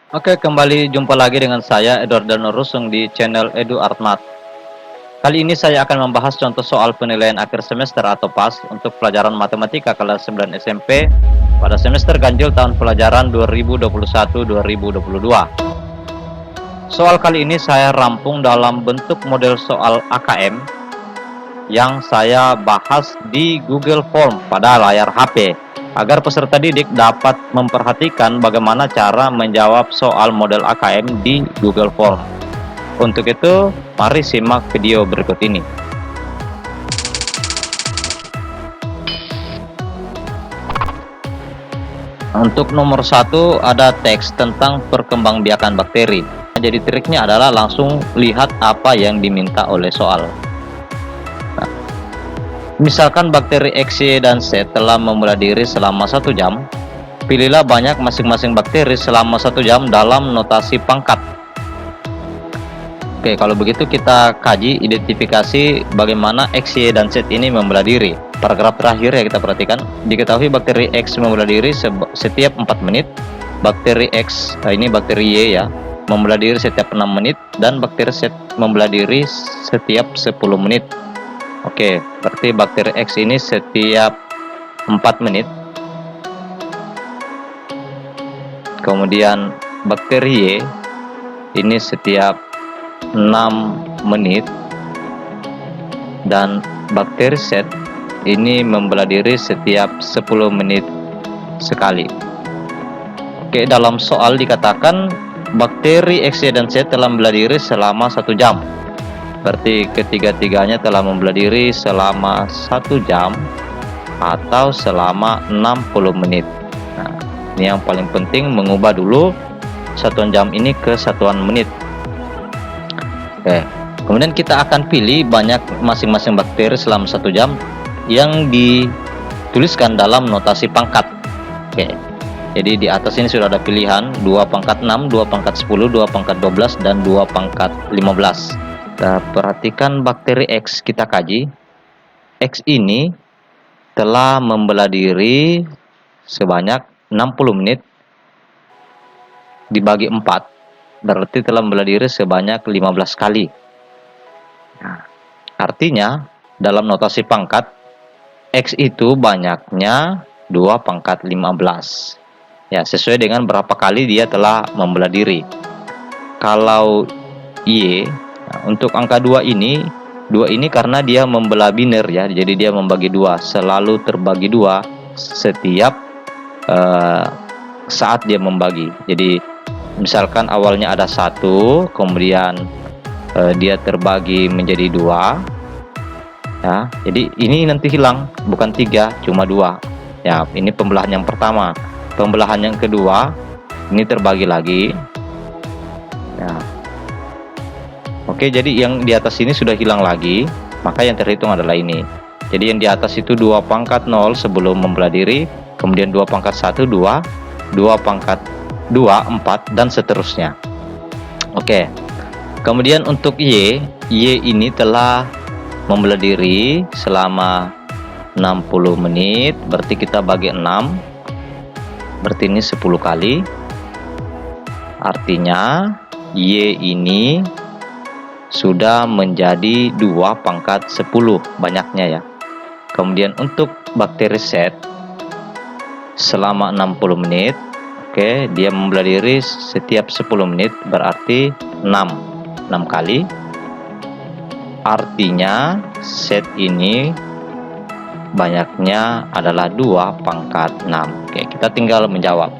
Oke, kembali jumpa lagi dengan saya Edward Danurusung di channel Edu Artmat. Kali ini saya akan membahas contoh soal penilaian akhir semester atau PAS untuk pelajaran matematika kelas 9 SMP pada semester ganjil tahun pelajaran 2021-2022. Soal kali ini saya rampung dalam bentuk model soal AKM yang saya bahas di Google Form pada layar HP, agar peserta didik dapat memperhatikan bagaimana cara menjawab soal model AKM di Google Form. Untuk itu, mari simak video berikut ini. Untuk nomor 1 ada teks tentang perkembangbiakan bakteri. Jadi triknya adalah langsung lihat apa yang diminta oleh soal. Misalkan bakteri X, Y, dan Z telah memulai diri selama 1 jam, pilihlah banyak masing-masing bakteri selama 1 jam dalam notasi pangkat. Oke, kalau begitu kita kaji identifikasi bagaimana X, Y, dan Z ini memulai diri. Paragraf terakhir ya kita perhatikan, diketahui bakteri X memulai diri setiap 4 menit, bakteri X, ini bakteri Y ya, memulai diri setiap 6 menit, dan bakteri Z memulai diri setiap 10 menit. Oke, berarti bakteri X ini setiap 4 menit. Kemudian bakteri Y ini setiap 6 menit. Dan bakteri Z ini membelah diri setiap 10 menit sekali. Oke, dalam soal dikatakan bakteri X, Y, dan Z telah membelah diri selama 1 jam. Berarti ketiga-tiganya telah membelah diri selama 1 jam atau selama 60 menit. Nah, ini yang paling penting, mengubah dulu satuan jam ini ke satuan menit. Oke, kemudian kita akan pilih banyak masing-masing bakteri selama 1 jam yang dituliskan dalam notasi pangkat. Oke, jadi di atas ini sudah ada pilihan 2 pangkat 6, 2 pangkat 10, 2 pangkat 12, dan 2 pangkat 15. Kita perhatikan bakteri X, kita kaji. X ini telah membelah diri sebanyak 60 menit dibagi 4, berarti telah membelah diri sebanyak 15 kali. Nah, artinya dalam notasi pangkat, X itu banyaknya 2 pangkat 15. Ya, sesuai dengan berapa kali dia telah membelah diri. Kalau Y, nah, untuk angka 2 ini karena dia membelah biner ya, jadi dia membagi 2, selalu terbagi 2 setiap saat dia membagi. Jadi misalkan awalnya ada 1, kemudian dia terbagi menjadi 2 ya, jadi ini nanti hilang, bukan 3, cuma 2 ya. Ini pembelahan yang pertama. Pembelahan yang kedua, ini terbagi lagi ya. Oke, jadi yang di atas ini sudah hilang lagi, maka yang terhitung adalah ini. Jadi yang di atas itu 2 pangkat 0 sebelum membelah diri, kemudian 2 pangkat 1, 2, 2 pangkat 2, 4, dan seterusnya. Oke, kemudian untuk Y ini telah membelah diri selama 60 menit, berarti kita bagi 6, berarti ini 10 kali. Artinya Y ini sudah menjadi 2 pangkat 10 banyaknya ya. Kemudian untuk bakteri Z selama 60 menit, oke, dia membelah diri setiap 10 menit, berarti 6 kali. Artinya Z ini banyaknya adalah 2 pangkat 6. Oke, kita tinggal menjawab.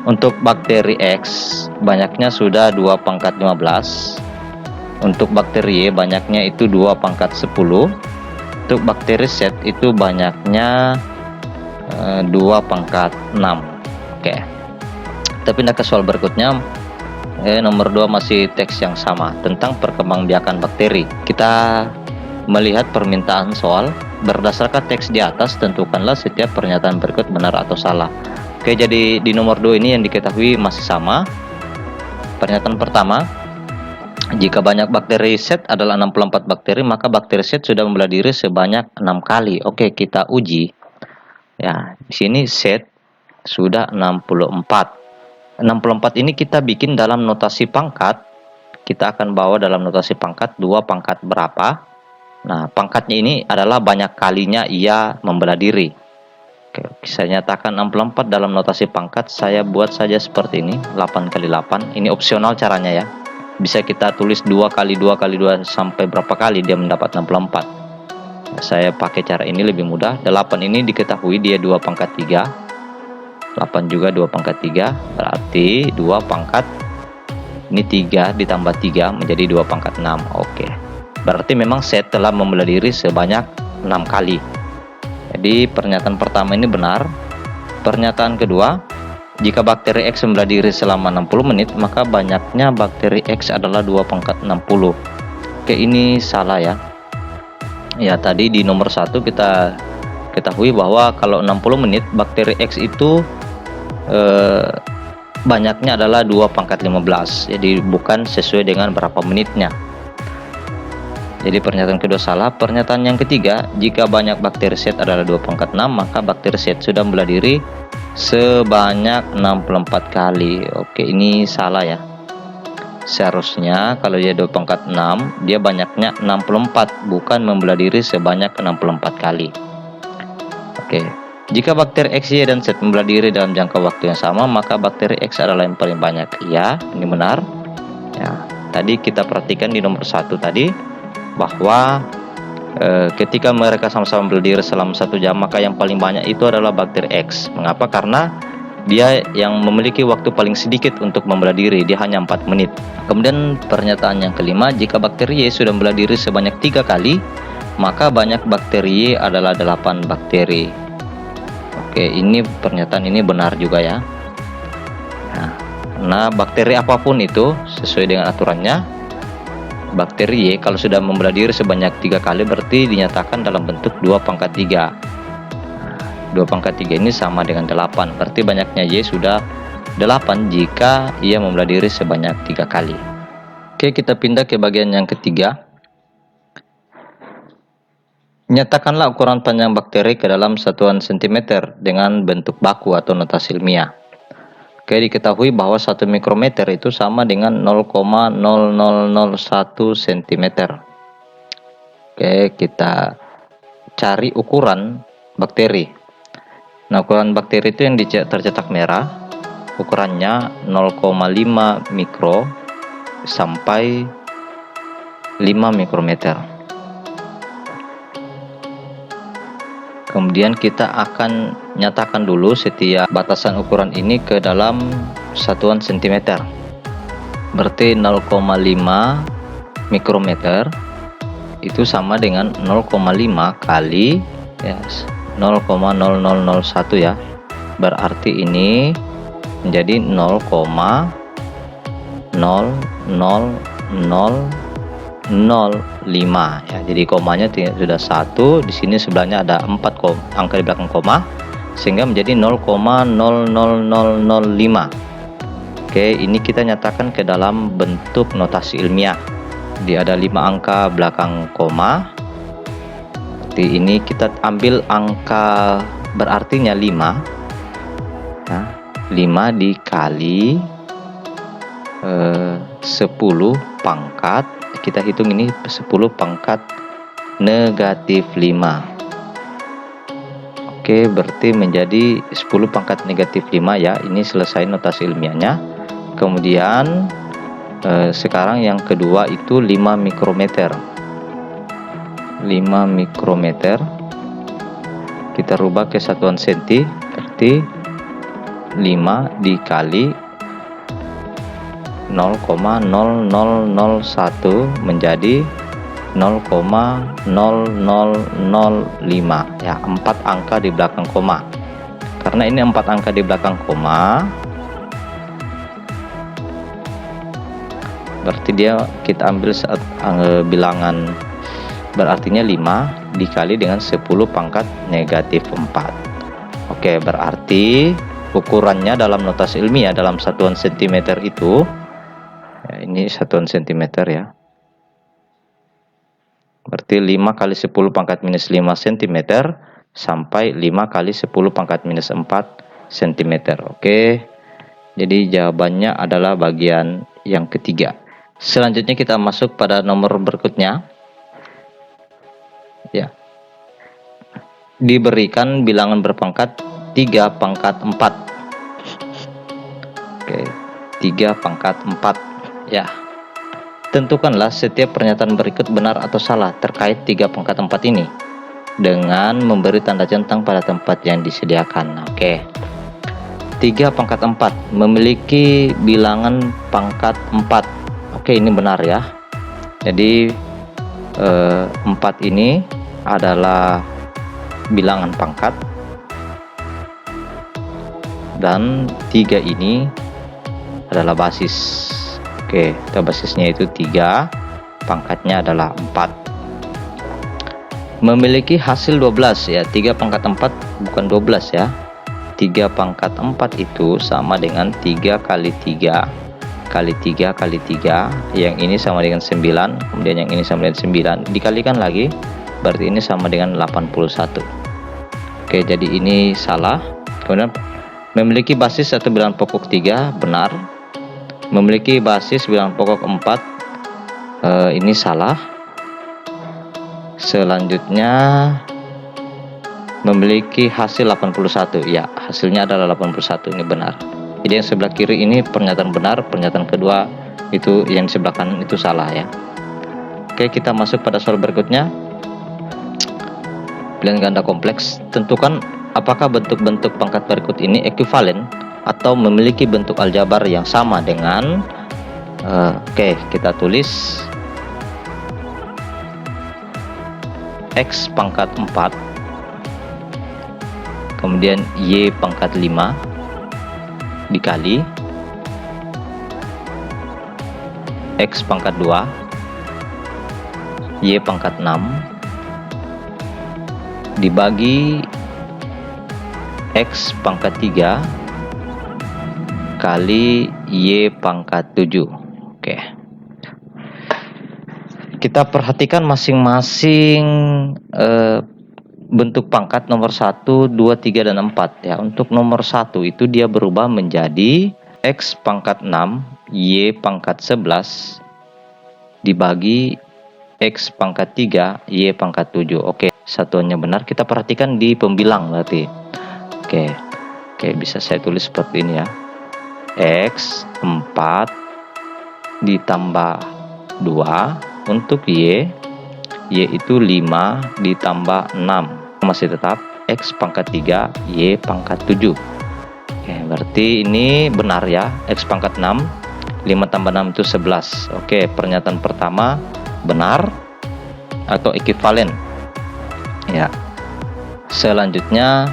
Untuk bakteri X banyaknya sudah 2 pangkat 15. Untuk bakteri Y banyaknya itu 2 pangkat 10. Untuk bakteri Z itu banyaknya 2 pangkat 6. Oke, kita pindah ke soal berikutnya. Nomor 2 masih teks yang sama tentang perkembangbiakan bakteri. Kita melihat permintaan soal. Berdasarkan teks di atas, tentukanlah setiap pernyataan berikut benar atau salah. Oke, jadi di nomor 2 ini yang diketahui masih sama. Pernyataan pertama, jika banyak bakteri Z adalah 64 bakteri, maka bakteri Z sudah membelah diri sebanyak 6 kali. Oke, kita uji. Ya, di sini Z sudah 64. 64 ini kita bikin dalam notasi pangkat. Kita akan bawa dalam notasi pangkat 2 pangkat berapa. Nah, pangkatnya ini adalah banyak kalinya ia membelah diri. Oke, saya nyatakan 64 dalam notasi pangkat. Saya buat saja seperti ini, 8 kali 8. Ini opsional caranya ya. Bisa kita tulis 2 kali 2 kali 2 sampai berapa kali dia mendapat 64. Nah, saya pakai cara ini lebih mudah. 8 ini diketahui dia 2 pangkat 3. 8 juga 2 pangkat 3. Berarti 2 pangkat ini 3 ditambah 3 menjadi 2 pangkat 6. Oke. Berarti memang set telah membelah diri sebanyak 6 kali. Jadi pernyataan pertama ini benar. Pernyataan kedua, jika bakteri X membelah diri selama 60 menit, maka banyaknya bakteri X adalah 2 pangkat 60. Oke, ini salah ya. Ya, tadi di nomor 1 kita ketahui bahwa kalau 60 menit bakteri X itu banyaknya adalah 2 pangkat 15. Jadi bukan sesuai dengan berapa menitnya. Jadi pernyataan kedua salah. Pernyataan yang ketiga, jika banyak bakteri set adalah 2 pangkat 6, maka bakteri set sudah membelah diri sebanyak 64 kali. Oke, ini salah ya. Seharusnya kalau dia 2 pangkat 6, dia banyaknya 64, bukan membelah diri sebanyak 64 kali. Oke, jika bakteri X, Y, dan Z membelah diri dalam jangka waktu yang sama, maka bakteri X adalah yang paling banyak. Ya, ini benar. Ya, tadi kita perhatikan di nomor 1 tadi bahwa ketika mereka sama-sama membelah diri selama 1 jam, maka yang paling banyak itu adalah bakteri X. Mengapa? Karena dia yang memiliki waktu paling sedikit untuk membelah diri, dia hanya 4 menit. Kemudian pernyataan yang kelima, jika bakteri Y sudah membelah diri sebanyak 3 kali, maka banyak bakteri Y adalah 8 bakteri. Oke, ini pernyataan ini benar juga ya. Nah, bakteri apapun itu sesuai dengan aturannya, bakteri Y kalau sudah membelah diri sebanyak 3 kali berarti dinyatakan dalam bentuk 2 pangkat 3. 2 pangkat 3 ini sama dengan 8, berarti banyaknya Y sudah 8 jika ia membelah diri sebanyak 3 kali. Oke, kita pindah ke bagian yang ketiga. Nyatakanlah ukuran panjang bakteri ke dalam satuan cm dengan bentuk baku atau notasi ilmiah. Oke, diketahui bahwa 1 mikrometer itu sama dengan 0,0001 cm. Oke, kita cari ukuran bakteri. Nah, ukuran bakteri itu yang tercetak merah, ukurannya 0,5 mikro sampai 5 mikrometer. Kemudian kita akan nyatakan dulu setiap batasan ukuran ini ke dalam satuan cm. Berarti 0,5 mikrometer itu sama dengan 0,5 kali ya 0,0001 ya. Berarti ini menjadi 0,00005 ya. Jadi komanya sudah 1, di sini sebelahnya ada 4 angka di belakang koma sehingga menjadi 0,00005. Oke, ini kita nyatakan ke dalam bentuk notasi ilmiah. Dia ada 5 angka belakang koma. Jadi ini kita ambil angka berartinya 5. Nah, 5 dikali 10 pangkat, kita hitung ini 10 pangkat negatif 5. Oke, berarti menjadi 10 pangkat negatif 5 ya. Ini selesai notasi ilmiahnya. Kemudian sekarang yang kedua itu 5 mikrometer. 5 mikrometer kita rubah ke satuan senti, berarti 5 dikali 0,0001 menjadi 0,0005 ya, 4 angka di belakang koma. Karena ini 4 angka di belakang koma, berarti kita ambil saat bilangan berartinya 5 dikali dengan 10 pangkat negatif 4. Oke, berarti ukurannya dalam notasi ilmiah dalam satuan cm itu ya, ini satuan cm ya. Berarti 5 kali 10 pangkat minus 5 cm sampai 5 kali 10 pangkat minus 4 cm. Oke. Jadi jawabannya adalah bagian yang ketiga. Selanjutnya kita masuk pada nomor berikutnya. Ya. Diberikan bilangan berpangkat 3 pangkat 4. Oke, 3 pangkat 4. Ya. Tentukanlah setiap pernyataan berikut benar atau salah terkait 3 pangkat 4 ini dengan memberi tanda centang pada tempat yang disediakan. Oke. 3 pangkat 4 memiliki bilangan pangkat 4. Oke, ini benar ya. Jadi 4 ini adalah bilangan pangkat dan 3 ini adalah basis. Oke, kita basisnya itu 3, pangkatnya adalah 4. Memiliki hasil 12 ya. 3 pangkat 4 bukan 12 ya. 3 pangkat 4 itu sama dengan 3 kali 3 kali 3 kali 3, yang ini sama dengan 9, kemudian yang ini sama dengan 9, dikalikan lagi, berarti ini sama dengan 81. Oke, jadi ini salah. Kemudian memiliki basis atau bilangan pokok 3, benar. Memiliki basis bilangan pokok 4, ini salah. Selanjutnya memiliki hasil 81, ya, hasilnya adalah 81, ini benar. Jadi yang sebelah kiri ini pernyataan benar, pernyataan kedua itu yang sebelah kanan itu salah ya. Oke, kita masuk pada soal berikutnya. Bilangan ganda kompleks. Tentukan apakah bentuk-bentuk pangkat berikut ini ekuivalen atau memiliki bentuk aljabar yang sama dengan oke, kita tulis X pangkat 4, kemudian Y pangkat 5 dikali X pangkat 2, Y pangkat 6 dibagi X pangkat 3 kali Y pangkat 7. Oke. Kita perhatikan masing-masing bentuk pangkat nomor 1, 2, 3, dan 4 ya. Untuk nomor 1 itu dia berubah menjadi X pangkat 6 Y pangkat 11 dibagi X pangkat 3 Y pangkat 7. Oke, satuannya benar. Kita perhatikan di pembilang berarti. Oke, bisa saya tulis seperti ini ya. X 4 ditambah 2 untuk Y itu 5 ditambah 6, masih tetap X pangkat 3 Y pangkat 7. Oke, berarti ini benar ya. X pangkat 6, 5 tambah 6 itu 11. Oke, pernyataan pertama benar atau ekuivalen ya. Selanjutnya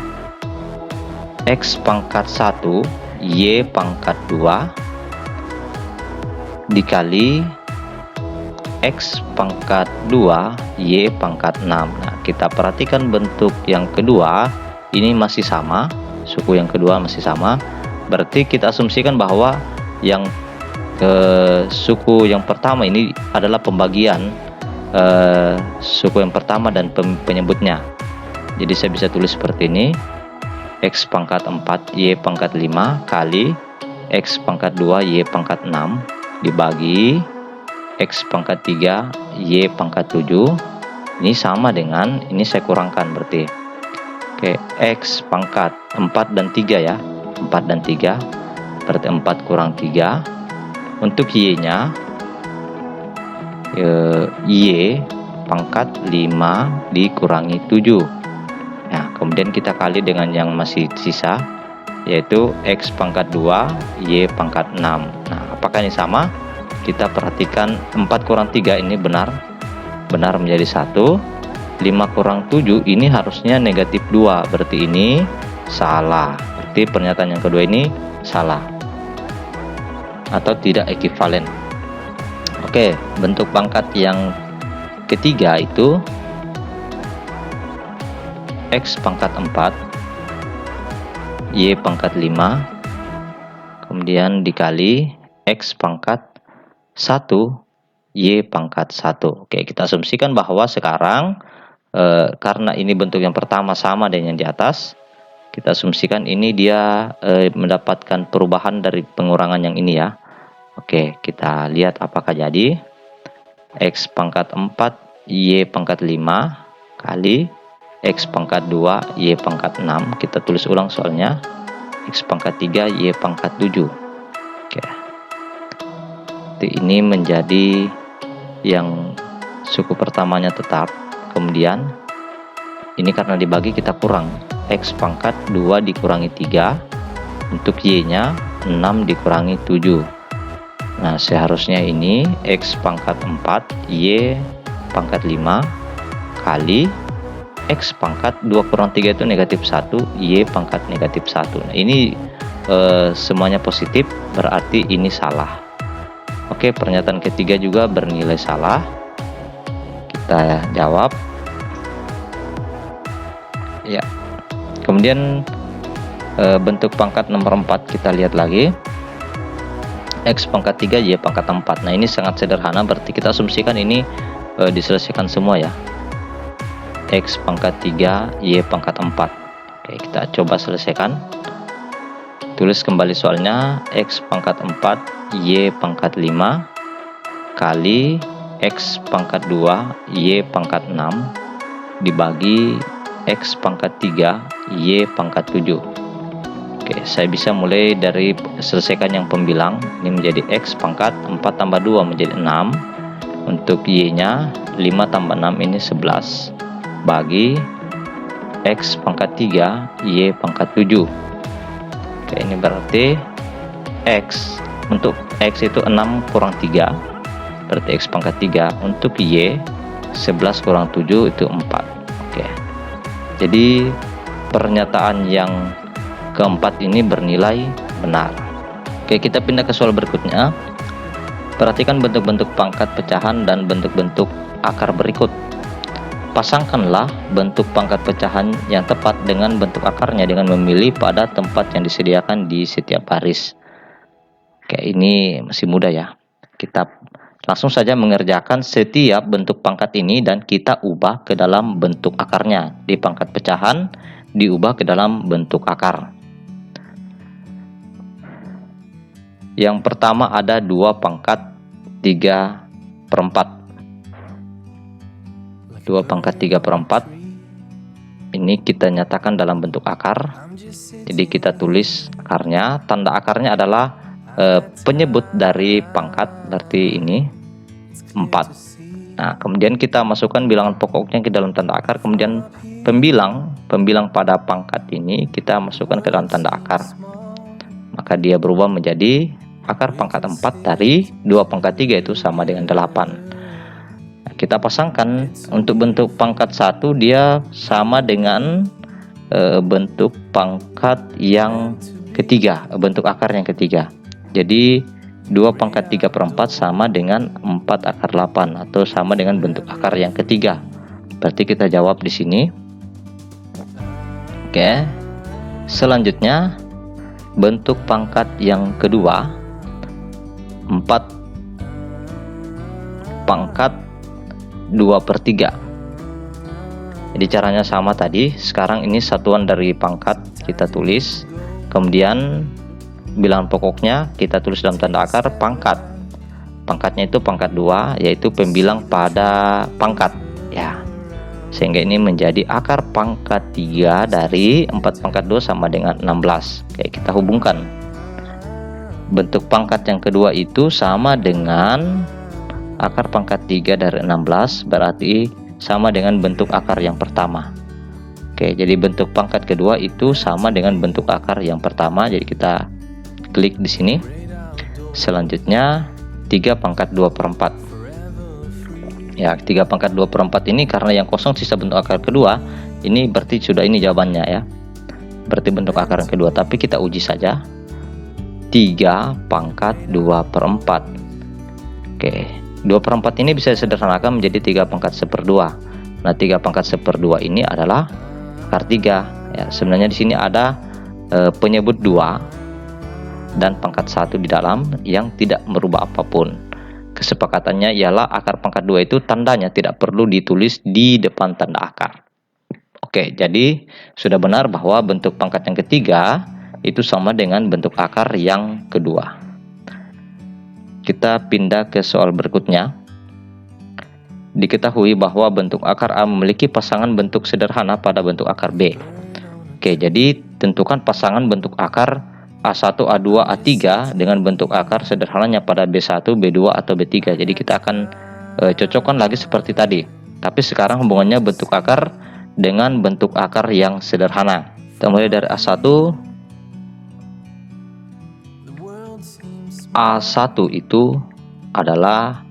X pangkat 1 Y pangkat 2 dikali X pangkat 2 Y pangkat 6. Nah, kita perhatikan bentuk yang kedua ini masih sama, suku yang kedua masih sama. Berarti kita asumsikan bahwa yang suku yang pertama ini adalah pembagian suku yang pertama dan penyebutnya. Jadi saya bisa tulis seperti ini. X pangkat 4 Y pangkat 5 kali X pangkat 2 Y pangkat 6 dibagi X pangkat 3 Y pangkat 7. Ini sama dengan, ini saya kurangkan berarti. Oke, X pangkat 4 dan 3 ya. 4 dan 3 berarti 4 kurang 3. Untuk Y nya Y pangkat 5 dikurangi 7. Nah, kemudian kita kali dengan yang masih sisa, yaitu X pangkat 2 Y pangkat 6. Nah, apakah ini sama? Kita perhatikan 4 kurang 3 ini benar menjadi 1. 5 kurang 7 ini harusnya negatif 2, berarti ini salah. Berarti pernyataan yang kedua ini salah atau tidak ekuivalen. Oke, bentuk pangkat yang ketiga itu X pangkat 4 Y pangkat 5 kemudian dikali X pangkat 1 Y pangkat 1. Oke, kita asumsikan bahwa sekarang karena ini bentuk yang pertama sama dengan yang di atas, Kita asumsikan ini dia mendapatkan perubahan dari pengurangan yang ini ya. Oke, kita lihat apakah jadi. X pangkat 4 Y pangkat 5 kali X pangkat 2 Y pangkat 6. Kita tulis ulang soalnya. X pangkat 3 Y pangkat 7. Oke. Ini menjadi yang suku pertamanya tetap. Kemudian ini karena dibagi kita kurang. X pangkat 2 dikurangi 3. Untuk Y-nya 6 dikurangi 7. Nah, seharusnya ini X pangkat 4 Y pangkat 5 kali X pangkat 2 kurang 3 itu negatif 1 Y pangkat negatif 1. Nah, ini semuanya positif, berarti ini salah. Oke, pernyataan ketiga juga bernilai salah. Kita jawab ya. Kemudian bentuk pangkat nomor 4 kita lihat lagi. X pangkat 3 Y pangkat 4. Nah, ini sangat sederhana, berarti kita asumsikan ini diselesaikan semua ya. X pangkat 3 Y pangkat 4. Oke, kita coba selesaikan. Tulis kembali soalnya. X pangkat 4 Y pangkat 5 kali X pangkat 2 Y pangkat 6 dibagi X pangkat 3 Y pangkat 7. Oke, saya bisa mulai dari selesaikan yang pembilang. Ini menjadi X pangkat 4 tambah 2 menjadi 6. Untuk Y-nya 5 tambah 6 ini 11. Bagi X pangkat 3 Y pangkat 7. Oke, ini berarti X. Untuk X itu 6 kurang 3. Berarti X pangkat 3. Untuk Y 11 kurang 7 itu 4. Oke. Jadi pernyataan yang keempat ini bernilai benar. Oke, kita pindah ke soal berikutnya. Perhatikan bentuk-bentuk pangkat pecahan dan bentuk-bentuk akar berikut. Pasangkanlah bentuk pangkat pecahan yang tepat dengan bentuk akarnya dengan memilih pada tempat yang disediakan di setiap baris. Oke, ini masih mudah ya. Kita langsung saja mengerjakan setiap bentuk pangkat ini dan kita ubah ke dalam bentuk akarnya. Di pangkat pecahan diubah ke dalam bentuk akar. Yang pertama ada 2 pangkat 3/4. 2 pangkat 3/4 ini kita nyatakan dalam bentuk akar. Jadi kita tulis akarnya. Tanda akarnya adalah penyebut dari pangkat, berarti ini 4. Nah, kemudian kita masukkan bilangan pokoknya ke dalam tanda akar. Kemudian pembilang pada pangkat ini kita masukkan ke dalam tanda akar. Maka dia berubah menjadi akar pangkat 4 dari 2 pangkat 3 itu sama dengan 8. Nah, kita pasangkan untuk bentuk pangkat 1 dia sama dengan bentuk pangkat yang ketiga, bentuk akar yang ketiga. Jadi 2 pangkat 3/4 sama dengan 4 akar 8 atau sama dengan bentuk akar yang ketiga. Berarti kita jawab di sini. Oke. Selanjutnya bentuk pangkat yang kedua 4 pangkat 2/3. Jadi caranya sama tadi. Sekarang ini satuan dari pangkat kita tulis. Kemudian bilangan pokoknya kita tulis dalam tanda akar pangkat. Pangkatnya itu pangkat 2, yaitu pembilang pada pangkat ya. Sehingga ini menjadi akar pangkat 3 dari 4 pangkat 2 sama dengan 16. Oke, kita hubungkan. Bentuk pangkat yang kedua itu sama dengan akar pangkat 3 dari 16, berarti sama dengan bentuk akar yang pertama. Oke, jadi bentuk pangkat kedua itu sama dengan bentuk akar yang pertama. Jadi kita klik di sini. Selanjutnya 3 pangkat 2/4. Ya, 3 pangkat 2/4 ini karena yang kosong sisa bentuk akar kedua, ini berarti sudah ini jawabannya ya. Berarti bentuk akar yang kedua, tapi kita uji saja. 3 pangkat 2/4. Oke, 2/4 ini bisa sederhanakan menjadi 3 pangkat 1/2. Nah, 3 pangkat 1/2 ini adalah akar 3. Ya, sebenarnya di sini ada penyebut 2 dan pangkat 1 di dalam yang tidak merubah apapun. Kesepakatannya ialah akar pangkat 2 itu tandanya tidak perlu ditulis di depan tanda akar. Oke, jadi sudah benar bahwa bentuk pangkat yang ketiga itu sama dengan bentuk akar yang kedua. Kita pindah ke soal berikutnya. Diketahui bahwa bentuk akar A memiliki pasangan bentuk sederhana pada bentuk akar B. Oke, jadi tentukan pasangan bentuk akar A1, A2, A3 dengan bentuk akar sederhananya pada B1, B2, atau B3. Jadi kita akan cocokkan lagi seperti tadi. Tapi sekarang hubungannya bentuk akar dengan bentuk akar yang sederhana. Kita mulai dari A1. A1 itu adalah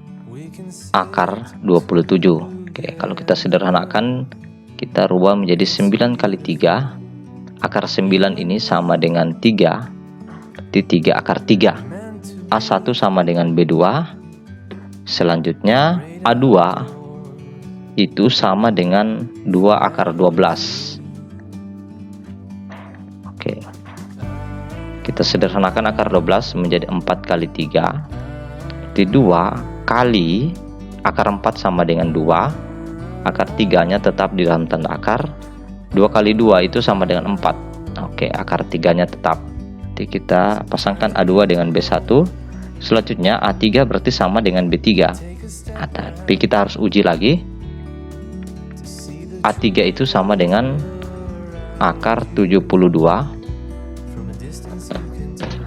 akar 27. Oke, kalau kita sederhanakan, kita rubah menjadi 9 kali 3. Akar 9 ini sama dengan 3. Berarti 3 akar 3. A1 sama dengan B2. Selanjutnya A2 itu sama dengan 2 akar 12. Oke, kita sederhanakan akar 12 menjadi 4 kali 3. Berarti 2 kali akar 4 sama dengan 2. Akar 3 nya tetap di dalam tanda akar. 2 kali 2 itu sama dengan 4. Oke, akar 3 nya tetap. Jadi kita pasangkan A2 dengan B1. Selanjutnya A3 berarti sama dengan B3. Tapi kita harus uji lagi. A3 itu sama dengan akar 72.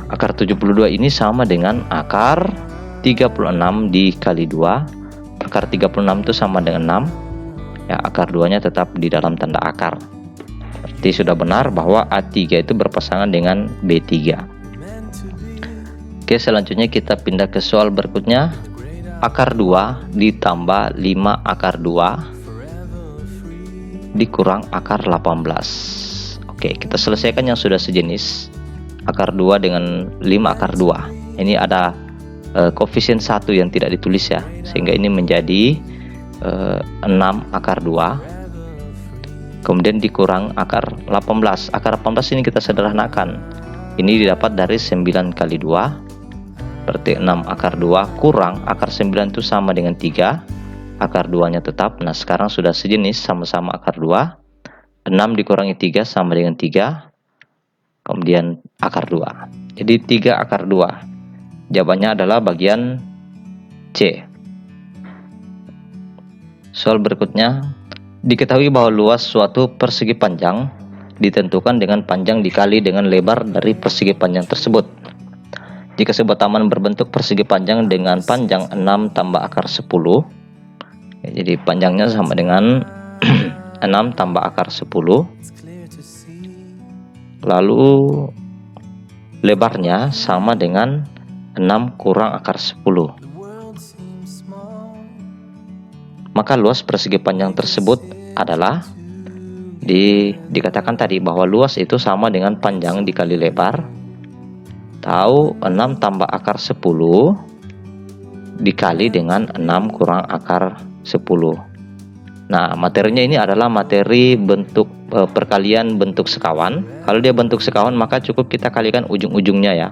Akar 72 ini sama dengan akar 36 dikali 2. Akar 36 itu sama dengan 6. Ya, akar 2 nya tetap di dalam tanda akar. Berarti sudah benar bahwa A3 itu berpasangan dengan B3. Oke, selanjutnya kita pindah ke soal berikutnya. Akar 2 ditambah 5 akar 2 dikurang akar 18. Oke, kita selesaikan yang sudah sejenis. Akar 2 dengan 5 akar 2. Ini ada koefisien 1 yang tidak ditulis ya, sehingga ini menjadi 6 akar 2. Kemudian dikurang akar 18. Akar 18 ini kita sederhanakan. Ini didapat dari 9 kali 2. Berarti 6 akar 2 kurang akar 9 itu sama dengan 3. Akar 2 nya tetap. Nah, sekarang sudah sejenis, sama-sama akar 2. 6 dikurangi 3 sama dengan 3. Kemudian akar 2. Jadi 3 akar 2. Jawabannya adalah bagian C. Soal berikutnya. Diketahui bahwa luas suatu persegi panjang ditentukan dengan panjang dikali dengan lebar dari persegi panjang tersebut. Jika sebuah taman berbentuk persegi panjang dengan panjang 6 tambah akar 10, ya, jadi panjangnya sama dengan 6 tambah akar 10. Lalu lebarnya sama dengan 6 kurang akar 10. Maka luas persegi panjang tersebut adalah dikatakan tadi bahwa luas itu sama dengan panjang dikali lebar. Tahu 6 tambah akar 10 dikali dengan 6 kurang akar 10. Nah, materinya ini adalah materi bentuk perkalian bentuk sekawan. Kalau dia bentuk sekawan maka cukup kita kalikan ujung-ujungnya ya.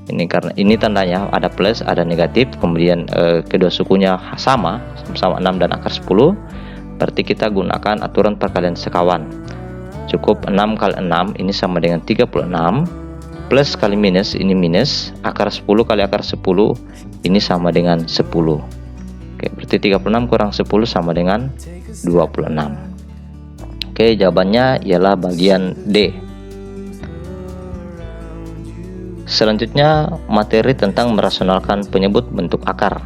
Ini karena ini tandanya ada plus, ada negatif, kemudian kedua sukunya sama 6 dan akar 10. Berarti kita gunakan aturan perkalian sekawan. Cukup 6 kali 6 ini sama dengan 36. Plus kali minus ini minus. Akar 10 kali akar 10 ini sama dengan 10. Oke, berarti 36 kurang 10 sama dengan 26. Oke, jawabannya ialah bagian D. Selanjutnya materi tentang merasionalkan penyebut bentuk akar.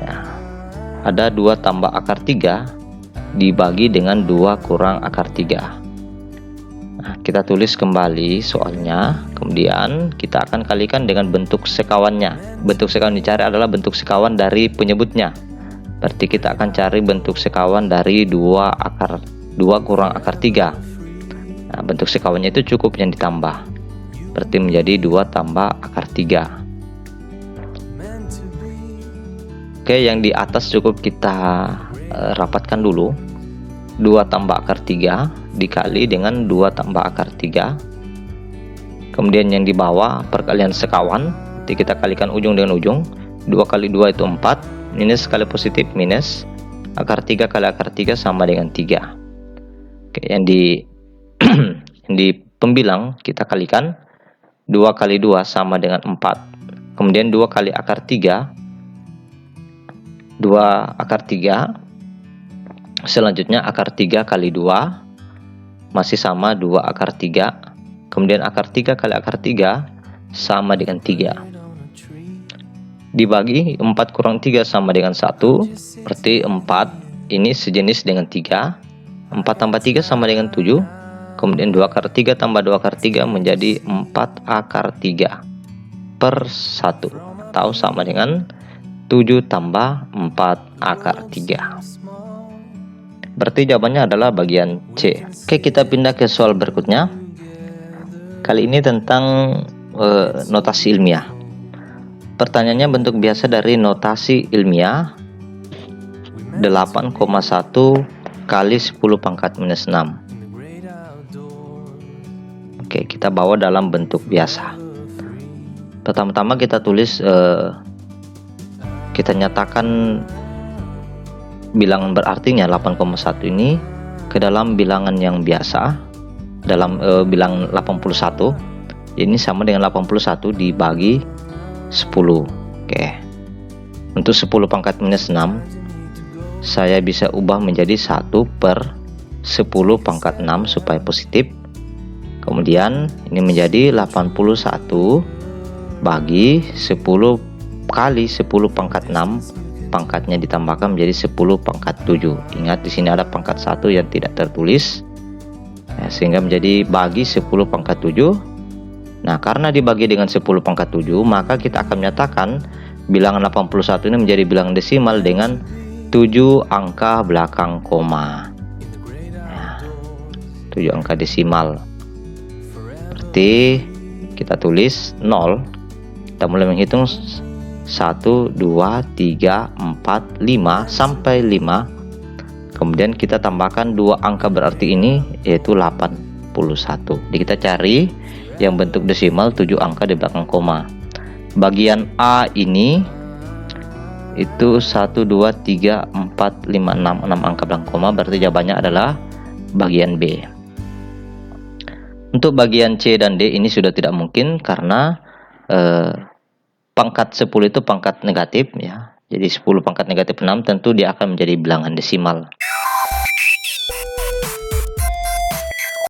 Ya, ada 2 tambah akar 3 dibagi dengan 2 kurang akar 3. Nah, kita tulis kembali soalnya, kemudian kita akan kalikan dengan bentuk sekawannya. Bentuk sekawan dicari adalah bentuk sekawan dari penyebutnya. Berarti kita akan cari bentuk sekawan dari 2 kurang akar 3. Nah, bentuk sekawannya itu cukup yang ditambah. Berarti menjadi 2 tambah akar 3. Oke, yang di atas cukup kita rapatkan dulu. 2 tambah akar 3 dikali dengan 2 tambah akar 3. Kemudian yang di bawah perkalian sekawan, jadi kita kalikan ujung dengan ujung. 2 kali 2 itu 4, minus kali positif minus. Akar 3 kali akar 3 sama dengan 3. Oke, yang di yang di pembilang kita kalikan 2 kali 2 sama dengan 4. Kemudian 2 kali akar 3, 2 akar 3. Selanjutnya akar 3 kali 2 masih sama 2 akar 3. Kemudian akar 3 kali akar 3 sama dengan 3. Dibagi 4 kurang 3 sama dengan 1. Berarti 4 ini sejenis dengan 3. 4 tambah 3 sama dengan 7. Kemudian 2 akar 3 tambah 2 akar 3 menjadi 4 akar 3 per 1. Atau sama dengan 7 tambah 4 akar 3. Berarti jawabannya adalah bagian C. Oke, kita pindah ke soal berikutnya. Kali ini tentang notasi ilmiah. Pertanyaannya bentuk biasa dari notasi ilmiah 8,1 kali 10 pangkat minus 6. Oke, kita bawa dalam bentuk biasa. Pertama-tama kita tulis, kita nyatakan bilangan berartinya 8,1 ini ke dalam bilangan yang biasa, dalam bilangan 81. Ini sama dengan 81 dibagi 10. Oke, untuk 10 pangkat minus 6 saya bisa ubah menjadi 1 per 10 pangkat 6 supaya positif. Kemudian ini menjadi 81 bagi 10 kali 10 pangkat 6, pangkatnya ditambahkan menjadi 10 pangkat 7. Ingat di sini ada pangkat 1 yang tidak tertulis, ya, sehingga menjadi bagi 10 pangkat 7. Nah, karena dibagi dengan 10 pangkat 7, maka kita akan menyatakan bilangan 81 ini menjadi bilangan desimal dengan 7 angka belakang koma. Nah, 7 angka desimal. Berarti kita tulis 0. Kita mulai menghitung 1, 2, 3, 4, 5 sampai 5. Kemudian kita tambahkan 2 angka berarti ini, yaitu 81. Jadi kita cari yang bentuk desimal 7 angka di belakang koma. Bagian A ini itu 1, 2, 3, 4, 5, 6 angka belakang koma. Berarti jawabannya adalah bagian B. Untuk bagian C dan D ini sudah tidak mungkin karena pangkat 10 itu pangkat negatif, ya. Jadi 10 pangkat negatif 6 tentu dia akan menjadi bilangan desimal.